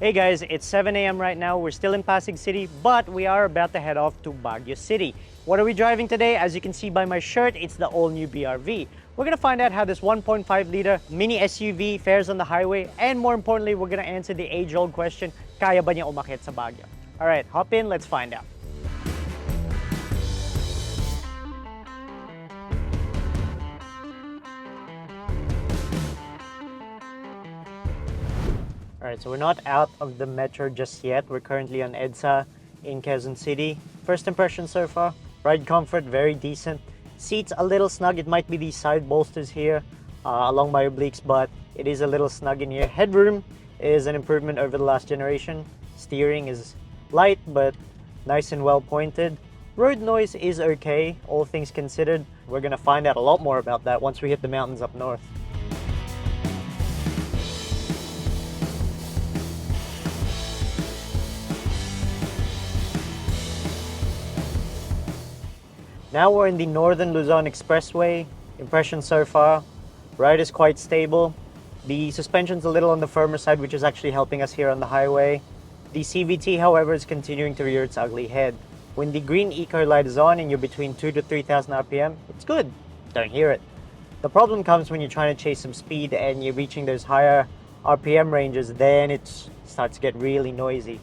Hey guys, it's 7 a.m. right now. We're still in Pasig City, but we are about to head off to Baguio City. What are we driving today? As you can see by my shirt, it's the all-new BRV. We're gonna find out how this 1.5-liter mini SUV fares on the highway, and more importantly, we're gonna answer the age-old question, kaya ba niya umakyat sa Baguio? All right, hop in, let's find out. All right, so we're not out of the metro just yet. We're currently on EDSA in Quezon City. First impression so far, ride comfort, very decent. Seats a little snug. It might be these side bolsters here along my obliques, but it is a little snug in here. Headroom is an improvement over the last generation. Steering is light, but nice and well pointed. Road noise is okay, all things considered. We're gonna find out a lot more about that once we hit the mountains up north. Now we're in the Northern Luzon Expressway. Impression so far, ride is quite stable. The suspension's a little on the firmer side, which is actually helping us here on the highway. The CVT, however, is continuing to rear its ugly head. When the green eco light is on and you're between 2,000 to 3,000 RPM, it's good. Don't hear it. The problem comes when you're trying to chase some speed and you're reaching those higher RPM ranges, then it starts to get really noisy.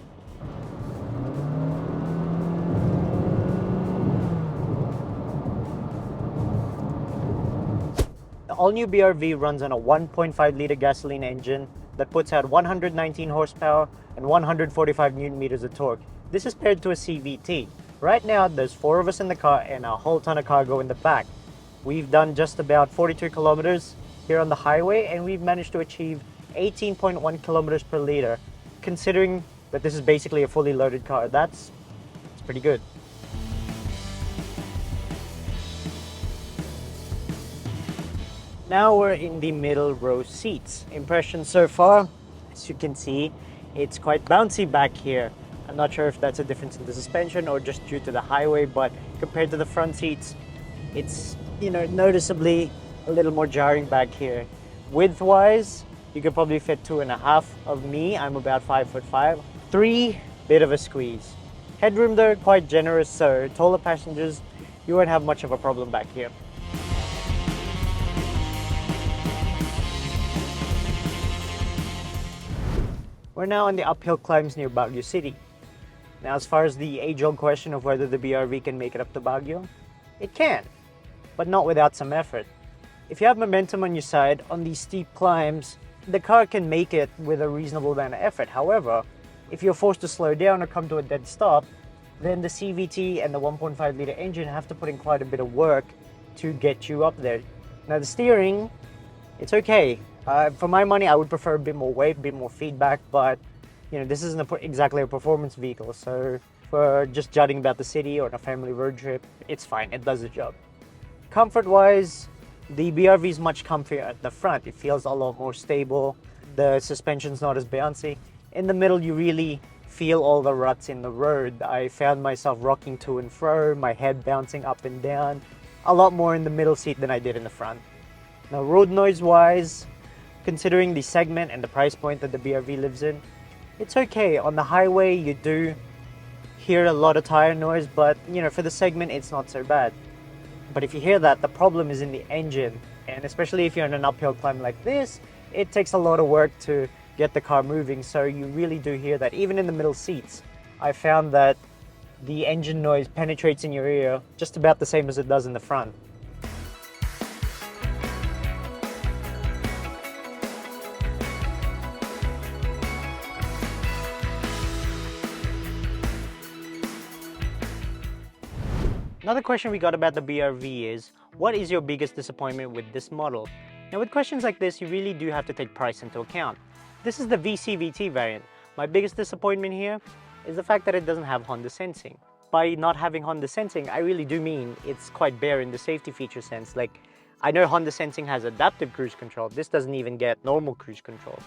The all-new BRV runs on a 1.5-liter gasoline engine that puts out 119 horsepower and 145 newton meters of torque. This is paired to a CVT. Right now, there's 4 of us in the car and a whole ton of cargo in the back. We've done just about 42 kilometers here on the highway, and we've managed to achieve 18.1 kilometers per liter. Considering that this is basically a fully loaded car, that's pretty good. Now we're in the middle row seats. Impression so far, as you can see, it's quite bouncy back here. I'm not sure if that's a difference in the suspension or just due to the highway, but compared to the front seats, it's, noticeably a little more jarring back here. Width-wise, you could probably fit 2.5 of me. I'm about 5'5". 3, bit of a squeeze. Headroom though, quite generous, so taller passengers, you won't have much of a problem back here. We're now on the uphill climbs near Baguio City. Now, as far as the age-old question of whether the BRV can make it up to Baguio, it can, but not without some effort. If you have momentum on your side on these steep climbs, the car can make it with a reasonable amount of effort. However, if you're forced to slow down or come to a dead stop, then the CVT and the 1.5-liter engine have to put in quite a bit of work to get you up there. Now, the steering, it's okay. For my money, I would prefer a bit more weight, a bit more feedback, but this isn't exactly a performance vehicle, so for just jutting about the city or on a family road trip, it's fine, it does the job. Comfort-wise, the BRV is much comfier at the front. It feels a lot more stable, the suspension's not as bouncy. In the middle, you really feel all the ruts in the road. I found myself rocking to and fro, my head bouncing up and down, a lot more in the middle seat than I did in the front. Now, road noise-wise, considering the segment and the price point that the BRV lives in, it's okay. On the highway, you do hear a lot of tire noise, but for the segment, it's not so bad. But if you hear that, the problem is in the engine. And especially if you're on an uphill climb like this, it takes a lot of work to get the car moving. So you really do hear that. Even in the middle seats, I found that the engine noise penetrates in your ear just about the same as it does in the front. Another question we got about the BRV is, what is your biggest disappointment with this model? Now, with questions like this, you really do have to take price into account. This is the VCVT variant. My biggest disappointment here is the fact that it doesn't have Honda Sensing. By not having Honda Sensing, I really do mean it's quite bare in the safety feature sense. Like, I know Honda Sensing has adaptive cruise control. This doesn't even get normal cruise control.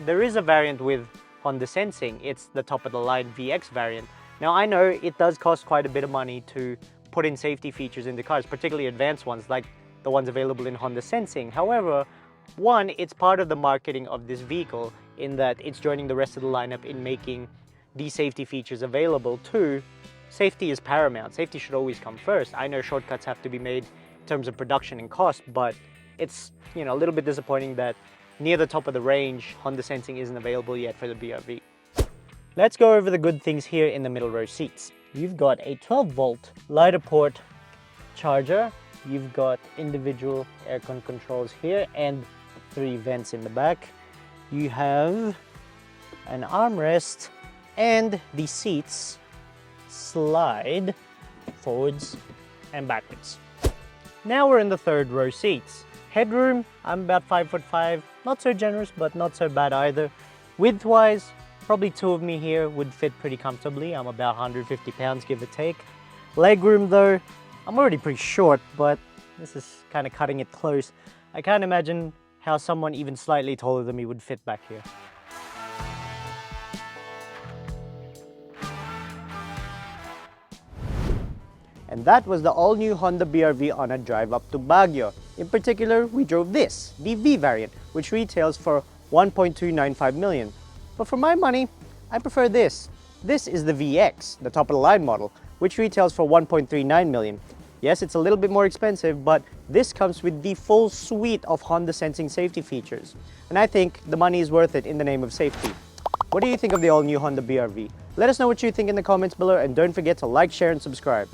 There is a variant with Honda Sensing. It's the top-of-the-line VX variant. Now, I know it does cost quite a bit of money to put in safety features in the cars, particularly advanced ones like the ones available in Honda Sensing. However, one, it's part of the marketing of this vehicle. in that it's joining the rest of the lineup in making these safety features available. Two, safety is paramount. Safety should always come first. I know shortcuts have to be made in terms of production and cost, but it's, you know, a little bit disappointing that near the top of the range, Honda Sensing isn't available yet for the BRV. Let's go over the good things here in the middle row seats. You've got a 12-volt LiDAR port charger. You've got individual aircon controls here and 3 vents in the back. You have an armrest, and the seats slide forwards and backwards. Now we're in the third row seats. Headroom, I'm about 5'5", not so generous, but not so bad either. Width-wise, probably 2 of me here would fit pretty comfortably. I'm about 150 pounds, give or take. Legroom though, I'm already pretty short, but this is kind of cutting it close. I can't imagine how someone even slightly taller than me would fit back here. And that was the all-new Honda BRV on a drive up to Baguio. In particular, we drove this, the V variant, which retails for 1.295 million. But for my money, I prefer this. This is the VX, the top-of-the-line model, which retails for 1.39 million. Yes, it's a little bit more expensive, but this comes with the full suite of Honda Sensing safety features. And I think the money is worth it in the name of safety. What do you think of the all-new Honda BRV? Let us know what you think in the comments below, and don't forget to like, share, and subscribe.